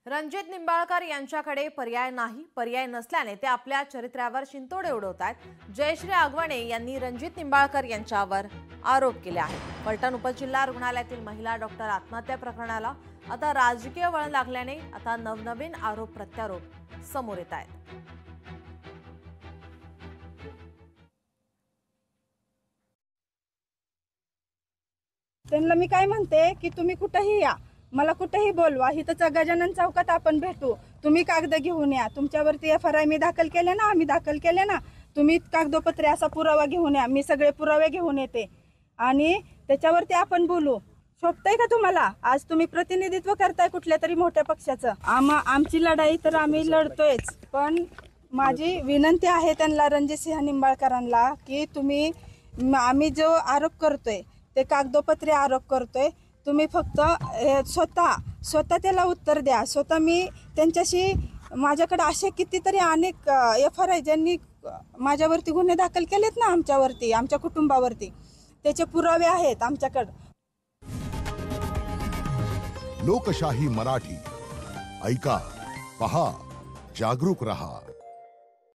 रणजित निंबाळकर यांच्याकडे पर्याय नाही, पर्याय नसल्याने ते आपल्या चरित्र्यावर शिंतोडे उडवतात। जयश्री आगवणे यांनी रणजित निंबाळकर यांच्यावर आरोप केले आहेत। फलटण उपजिल्हा रुग्णालयातील महिला डॉक्टर आत्महत्या प्रकरणाला आता राजकीय वळण लागल्याने आता नवनवीन आरोप प्रत्यारोप समोर येत आहेत। त्यांना मी काय म्हणते की तुम्ही कुठेही या, मला कुठेही बोलवा, इथं गजानन चौकात आपण भेटू, तुम्ही कागद घेऊन या, तुमच्यावरती FRI मी दाखल केले ना, आम्ही दाखल केले ना, तुम्ही कागदोपत्री असा पुरावा घेऊन या, मी सगळे पुरावे घेऊन येते आणि त्याच्यावरती आपण बोलू। शोभतंय का तुम्हाला? आज तुम्ही प्रतिनिधित्व करताय कुठल्या तरी मोठ्या पक्षाचं। आमची लढाई तर आम्ही लढतोयच, पण माझी विनंती आहे त्यांना, रणजितसिंह निंबाळकरांना, की तुम्ही आम्ही जो आरोप करतोय ते कागदोपत्री आरोप करतोय, तुम्ही फक्त स्वतः त्याला उत्तर द्या। स्वतः मी त्यांच्याशी, माझ्याकडे असे कितीतरी अनेक FRI ज्यांनी माझ्यावरती गुन्हे दाखल केलेत ना, आमच्यावरती, आमच्या कुटुंबावरती, त्याचे पुरावे आहेत आमच्याकडे। लोकशाही मराठी ऐका, पहा, जागरूक रहा।